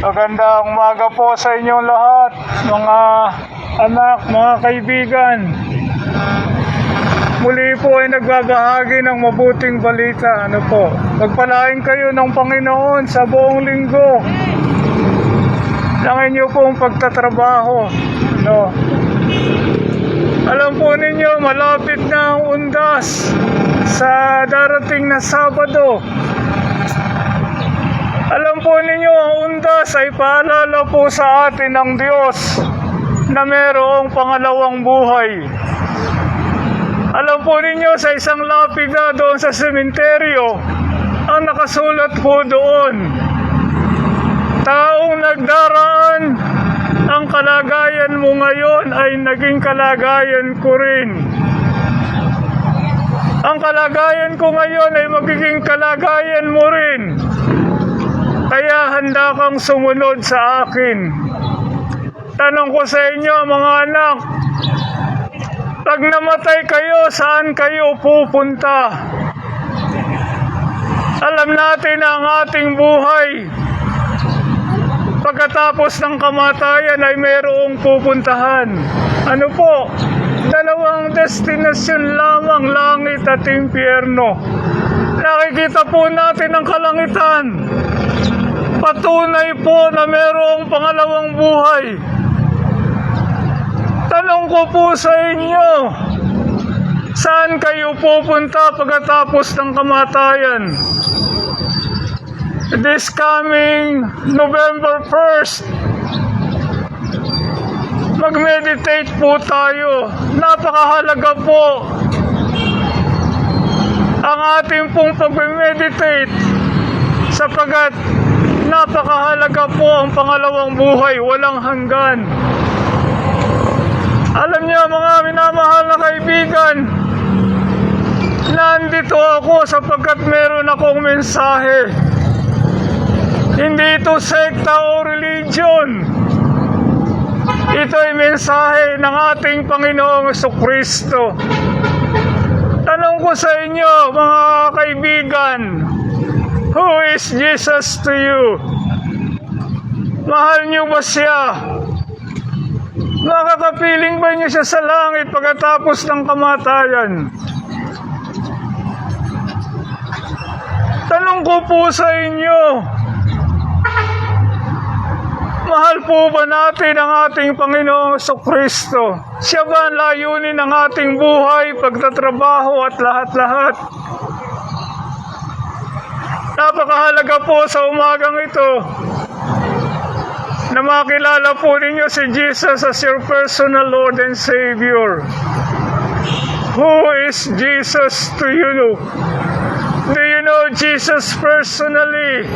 Magandang umaga po sa inyong lahat, mga anak, mga kaibigan. Muli po ay nagbabahagi ng mabuting balita. Pagpalain kayo ng Panginoon sa buong linggo ng inyo pong pagtatrabaho. Alam po ninyo, malapit na ang undas sa darating na Sabado. Alam po ninyo, ang undas ay paalala po sa atin ng Diyos na mayroong pangalawang buhay. Alam po ninyo, sa isang lapida doon sa sementeryo, ang nakasulat po doon, taong nagdaraan, ang kalagayan mo ngayon ay naging kalagayan ko rin. Ang kalagayan ko ngayon ay magiging kalagayan mo rin. Kaya handa kang sumunod sa akin. Tanong ko sa inyo, mga anak, pag namatay kayo, saan kayo pupunta? Alam natin na ang ating buhay, pagkatapos ng kamatayan ay mayroong pupuntahan. Ano po? Dalawang destinasyon lamang, langit at impyerno. Nakikita po natin ang kalangitan. Patunay po na mayroong pangalawang buhay. Tanong ko po sa inyo, saan kayo pupunta pagkatapos ng kamatayan? This coming November 1st, mag-meditate po tayo. Napakahalaga po ang ating pong pag-meditate sapagkat napakahalaga po ang pangalawang buhay, walang hanggan. Alam niyo, mga minamahal na kaibigan, nandito ako sapagkat meron akong mensahe. Hindi ito sekta o religion. Ito ay mensahe ng ating Panginoong Jesucristo. Tanong ko sa inyo, mga kaibigan, who is Jesus to you? Mahal niyo ba siya? Nakakapiling ba niyo siya sa langit pagkatapos ng kamatayan? Tanong ko po sa inyo, mahal po ba natin ang ating Panginoong Jesucristo? Siya ba ang layunin ng ating buhay, pagtatrabaho at lahat-lahat? Napakahalaga po sa umagang ito na makilala po ninyo si Jesus as your personal Lord and Savior. Who is Jesus to you? Do you know Jesus personally?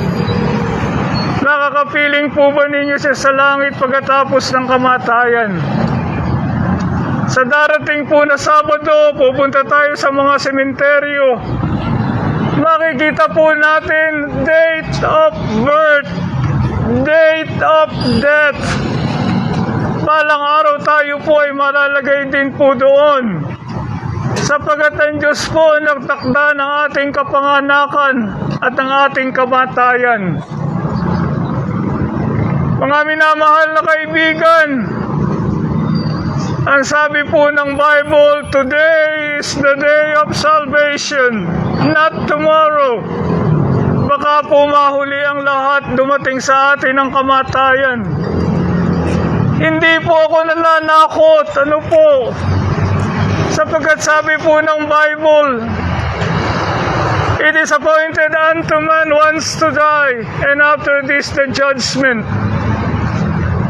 Nakakapiling po ba ninyo siya sa langit pagkatapos ng kamatayan? Sa darating po na Sabado, pupunta tayo sa mga sementeryo. Makikita po natin date of birth, date of death. Balang araw tayo po ay malalagay din po doon. Sapagkat ang Diyos po nagtakda ng ating kapanganakan at ng ating kamatayan. Mga minamahal na kaibigan, ang sabi po ng Bible, today is the day of salvation, not tomorrow. Baka po mahuli ang lahat, dumating sa atin ang kamatayan. Hindi po ako nananakot, sapagkat sabi po ng Bible, it is appointed unto man once to die, and after this the judgment.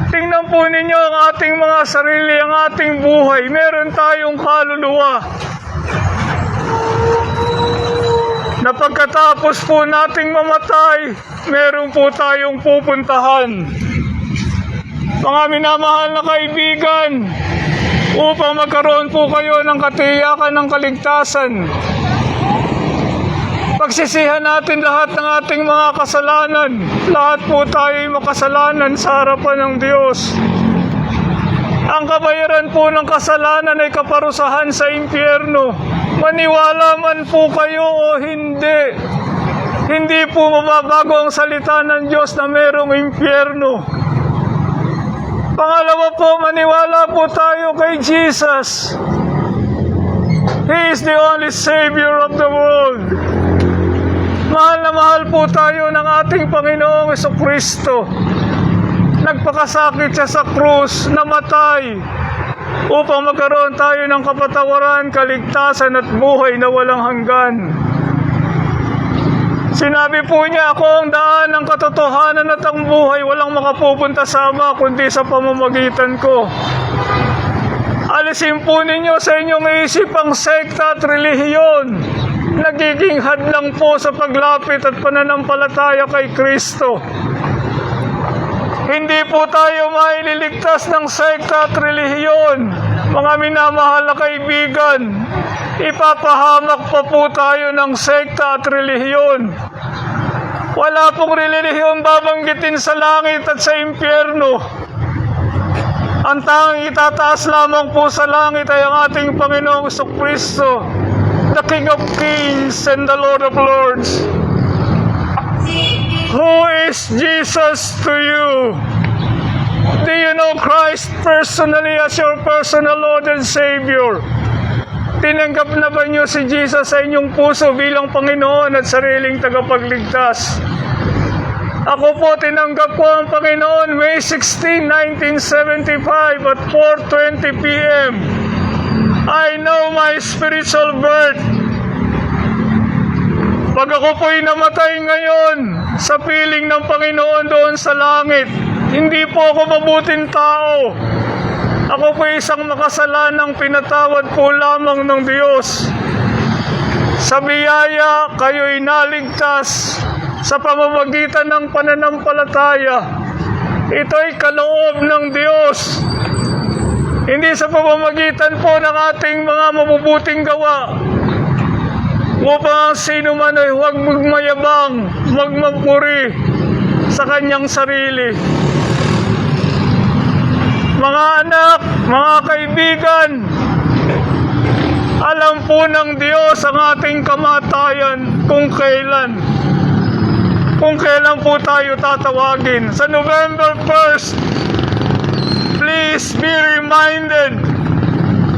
Tingnan po ninyo ang ating mga sarili, ang ating buhay. Meron tayong kaluluwa na pagkatapos po nating mamatay, meron po tayong pupuntahan. Mga minamahal na kaibigan, upang magkaroon po kayo ng katiyakan ng kaligtasan, pagsisihan natin lahat ng ating mga kasalanan. Lahat po tayo'y makasalanan sa harapan ng Diyos. Ang kabayaran po ng kasalanan ay kaparusahan sa impyerno. Maniwala man po kayo o hindi, Hindi po mababago ang salita ng Diyos na merong impyerno. Pangalawa po, maniwala po tayo kay Jesus. He is the only Savior of the world. Mahal na mahal po tayo ng ating Panginoong Jesucristo. Nagpakasakit siya sa krus, namatay, upang magkaroon tayo ng kapatawaran, kaligtasan at buhay na walang hanggan. Sinabi po niya, ako ang daan ng katotohanan at ang buhay, walang makapupunta sa Ama kundi sa pamamagitan ko. Alisin po ninyo sa inyong isip ang sekta at relihiyon. Nagiging hadlang po sa paglapit at pananampalataya kay Kristo. Hindi po tayo maililigtas ng sekta at relihiyon. Mga minamahal na kaibigan, ipapahamak pa po tayo ng sekta at relihiyon. Wala pong relihiyon babanggitin sa langit at sa impyerno. Ang tanging itataas lamang po sa langit ay ang ating Panginoong Jesucristo, the King of Kings and the Lord of Lords. Who is Jesus to you? Do you know Christ personally as your personal Lord and Savior? Tinanggap na ba niyo si Jesus sa inyong puso bilang Panginoon at sariling tagapagligtas? Ako po, tinanggap ko ang Panginoon May 16, 1975 at 4:20 p.m. I know my spiritual birth. Pag ako po'y namatay ngayon sa piling ng Panginoon doon sa langit, hindi po ako mabuting tao. Ako po'y isang makasalanang pinatawad po lamang ng Diyos. Sa biyaya, kayo'y naligtas sa pamamagitan ng pananampalataya. Ito'y kaloob ng Diyos. Hindi sa pamamagitan po ng ating mga mabubuting gawa. Upang sino man ay huwag magmayabang, magmapuri sa kanyang sarili. Mga anak, mga kaibigan, alam po ng Diyos ang ating kamatayan kung kailan po tayo tatawagin. Sa November 1st, please be reminded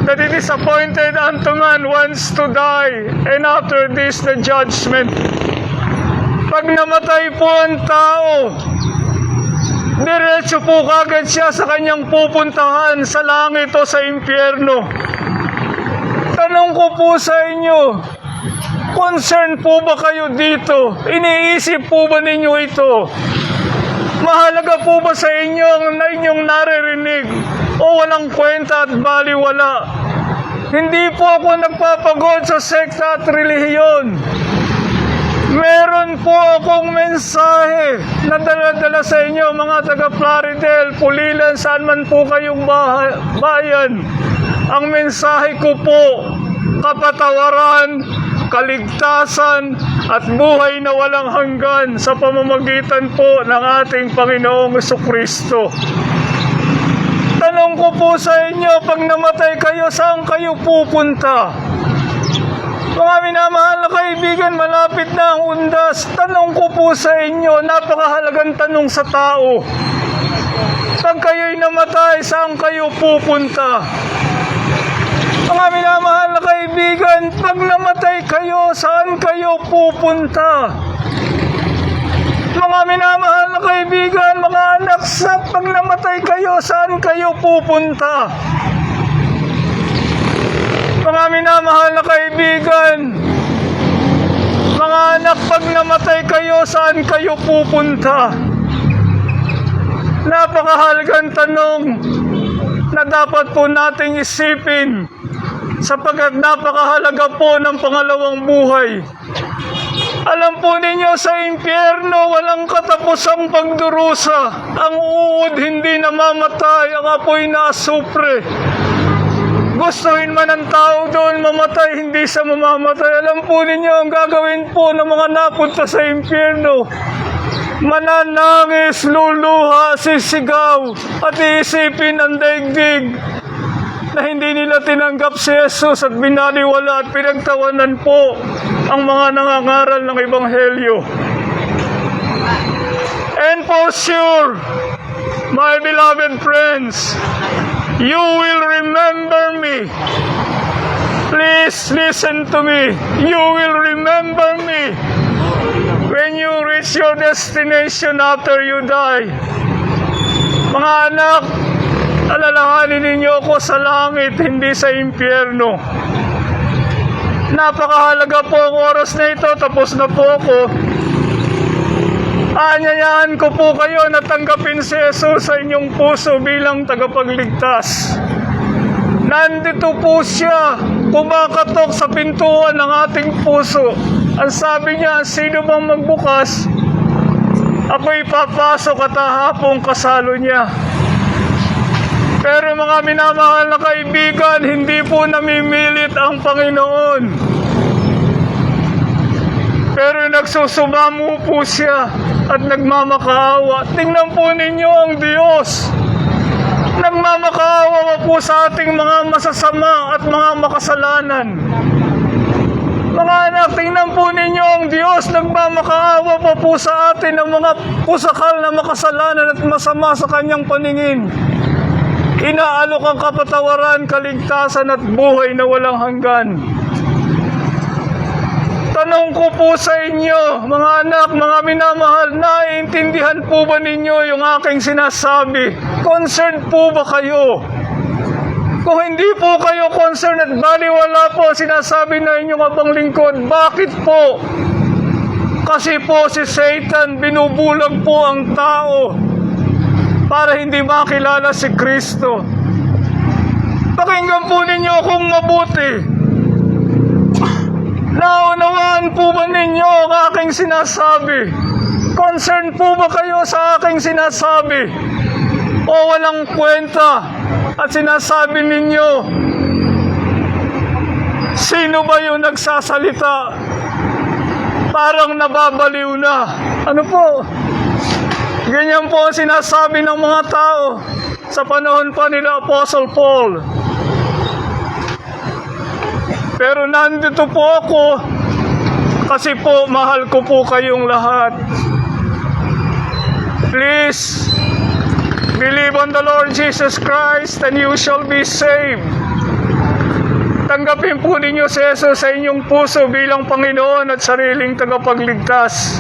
that it is appointed unto man once to die, and after this the judgment. Pag namatay po ang tao, diretso po kagad siya sa kanyang pupuntahan sa langit o sa impyerno. Tanong ko po sa inyo, concern po ba kayo dito? Iniisip po ba ninyo ito? Mahalaga po ba sa inyo ang inyong naririnig o walang kwenta at baliwala? Hindi po ako nagpapagod sa sekta at relihiyon. Meron po akong mensahe na dala-dala sa inyo, mga taga-Plaridel, Pulilan, saan man po kayong bayan. Ang mensahe ko po, kapatawaran, kaligtasan, at buhay na walang hanggan sa pamamagitan po ng ating Panginoong Jesucristo. Tanong ko po sa inyo, pag namatay kayo, saan kayo pupunta? Mga minamahal na kaibigan, malapit na ang undas. Tanong ko po sa inyo, napakahalagang tanong sa tao. Pag kayo'y namatay, saan kayo pupunta? Mga minamahal na kaibigan, pag namatay kayo, saan kayo pupunta? Mga minamahal na kaibigan, mga anak, pag namatay kayo, saan kayo pupunta? Mga minamahal na kaibigan, mga anak, pag namatay kayo, saan kayo pupunta? Napakahalagang tanong na dapat po nating isipin, sapagkat napakahalaga po ng pangalawang buhay. Alam po ninyo, sa impyerno walang katapusang pagdurusa. Ang uod hindi namamatay, ang apoy na asupre. Gustuhin man ng tao doon mamatay, hindi siya mamamatay. Alam po ninyo ang gagawin po ng mga napunta sa impyerno. Mananangis, luluha, sisigaw, at iisipin ang daigdig. na hindi nila tinanggap si Jesus at binaliwala at pinagtawanan po ang mga nangangaral ng Ebanghelyo. And for sure, my beloved friends, you will remember me. Please listen to me. You will remember me when you reach your destination after you die. Mga anak, alalahanin ninyo ako sa langit, hindi sa impyerno. Napakahalaga po ang oras na ito. Tapos na po ako. Aanyayahan ko po kayo na tanggapin si Jesus sa inyong puso bilang tagapagligtas. Nandito po siya, kumakatok sa pintuan ng ating puso. Ang sabi niya, sino bang magbukas, ako'y papasok at hahapong kasalo niya. Pero mga minamahal na kaibigan, hindi po namimilit ang Panginoon. Pero nagsusumamo po siya at nagmamakaawa. Tingnan po ninyo ang Diyos. Nagmamakaawa po sa ating mga masasama at mga makasalanan. Mga anak, tingnan po ninyo ang Diyos. Nagmamakaawa po sa atin ng mga pusakal na makasalanan at masama sa kanyang paningin. Inaalok ang kapatawaran, kaligtasan at buhay na walang hanggan. Tanong ko po sa inyo, mga anak, mga minamahal, naiintindihan po ba ninyo yung aking sinasabi? Concerned po ba kayo? Kung hindi po kayo concerned at baliwala po sinasabi na inyong abang lingkod, bakit po? Kasi po si Satan binubulag po ang tao para hindi makilala si Kristo. Pakinggan po ninyo akong mabuti. Naunawaan po ba ninyo ang aking sinasabi? Concerned po ba kayo sa aking sinasabi? O walang kwenta at sinasabi ninyo, sino ba yung nagsasalita? Parang nababaliw na. Ano po? Ganyan po ang sinasabi ng mga tao sa panahon pa nila Apostle Paul. Pero nandito po ako kasi po mahal ko po kayong lahat. Please, believe on the Lord Jesus Christ and you shall be saved. Tanggapin po ninyo si Jesus sa inyong puso bilang Panginoon at sariling tagapagligtas.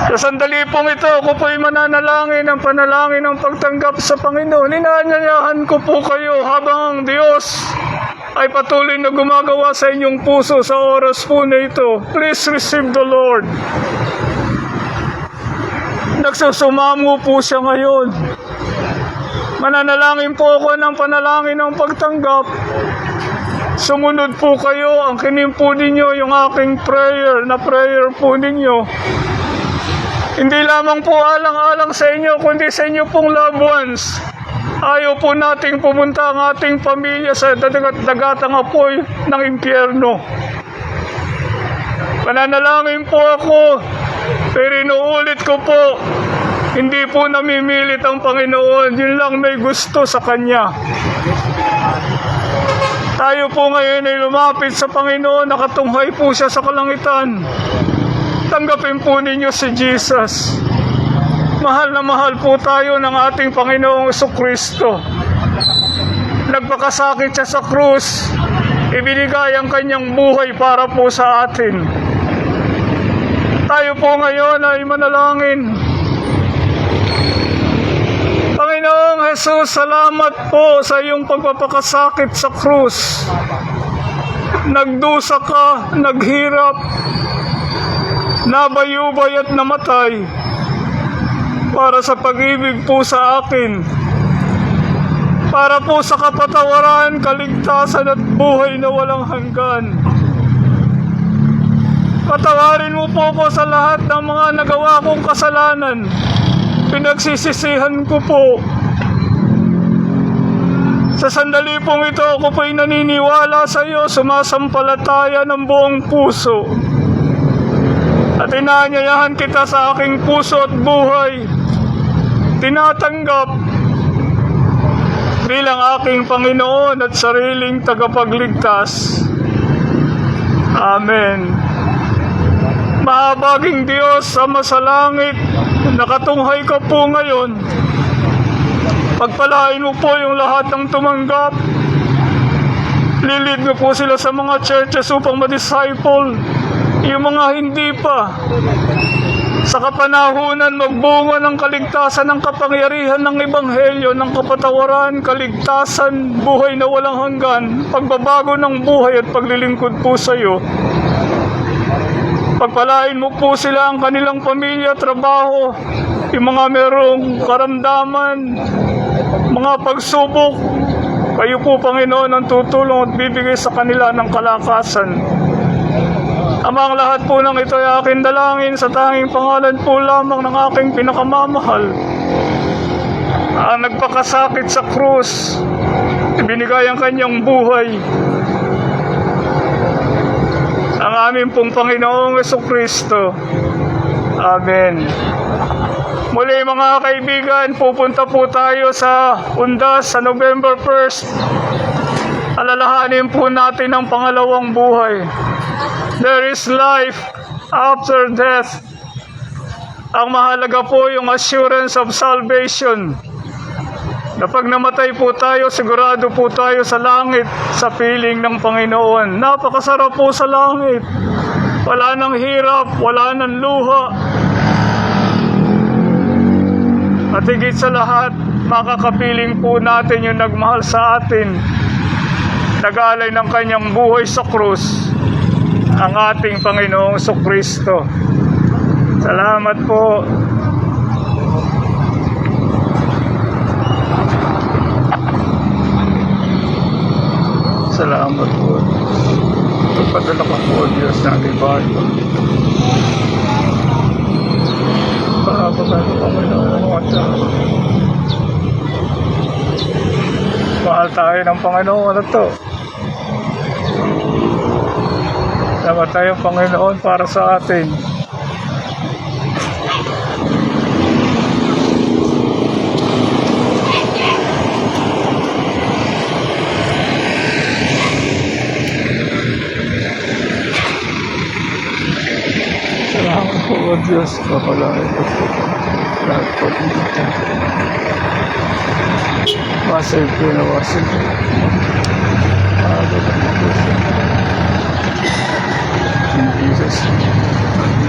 Sa sandali pong ito, ako po'y mananalangin ang panalangin ng pagtanggap sa Panginoon. Inaanyayahan ko po kayo habang ang Diyos ay patuloy na gumagawa sa inyong puso sa oras po na ito. Please receive the Lord. Nagsusumamo po siya ngayon. Mananalangin po ako ng panalangin ng pagtanggap. Sumunod po kayo, ang kinim po ninyo yung aking prayer po ninyo. Hindi lamang po alang-alang sa inyo, kundi sa inyo pong loved ones. Ayaw po nating pumunta ang ating pamilya sa dagatang apoy ng impyerno. Pananalangin po ako, pero inuulit ko po, hindi po namimilit ang Panginoon, yun lang may gusto sa Kanya. Tayo po ngayon ay lumapit sa Panginoon, nakatunghay po siya sa kalangitan. Tanggapin po ninyo si Jesus. Mahal na mahal po tayo ng ating Panginoong Jesucristo. Nagpakasakit siya sa krus, ibinigay ang kanyang buhay para po sa atin. Tayo po ngayon ay manalangin. Panginoong Jesus, salamat po sa iyong pagpapakasakit sa krus. Nagdusa ka, naghirap, nabayubay at namatay para sa pag-ibig po sa akin, para po sa kapatawaran, kaligtasan at buhay na walang hanggan. Patawarin mo po ko sa lahat ng mga nagawa kong kasalanan. Pinagsisisihan ko po. Sa sandali pong ito, ako po'y naniniwala sa iyo, sumasampalataya ng buong puso. At inaanyayahan kita sa aking puso at buhay. Tinatanggap bilang aking Panginoon at sariling tagapagligtas. Amen. Mahabaging Diyos, Ama sa langit, nakatunghay ka po ngayon. Pagpalain mo po yung lahat ng tumanggap. Lilid mo po sila sa mga churches upang ma-disciple. Yung mga hindi pa, sa kapanahunan magbunga ng kaligtasan ng kapangyarihan ng Ebanghelyo, ng kapatawaran, kaligtasan, buhay na walang hanggan, pagbabago ng buhay at paglilingkod po sa iyo. Pagpalain mo po sila, ang kanilang pamilya, trabaho, yung mga merong karamdaman, mga pagsubok. Kayo po, Panginoon, ang tutulong at bibigay sa kanila ng kalakasan. Ama, ang lahat po ng ito ay aking dalangin sa tanging pangalan po lamang ng aking pinakamamahal. Ang nagpakasakit sa krus, ibinigay ang kanyang buhay. Ang aming pong Panginoong Jesucristo. Amen. Muli mga kaibigan, pupunta po tayo sa Undas sa November 1st. Alalahanin po natin ang pangalawang buhay. There is life after death. Ang mahalaga po yung assurance of salvation. Na pag namatay po tayo, sigurado po tayo sa langit, sa piling ng Panginoon. Napakasarap po sa langit. Wala nang hirap, wala nang luha. At higit sa lahat, makakapiling po natin yung nagmahal sa atin. Nag-alay ng kanyang buhay sa krus, ang ating Panginoong Jesucristo. Salamat po. Salamat po. Pagpadala ka po, Diyos na libay. Pagpadala ka mo na mahal tayo ng Panginoon na to. Namatay ang Panginoon para sa atin. Salamat po, O Diyos. Kapalain ko po. Lahat po dito. Wasay po na wasay po. In Jesus' name.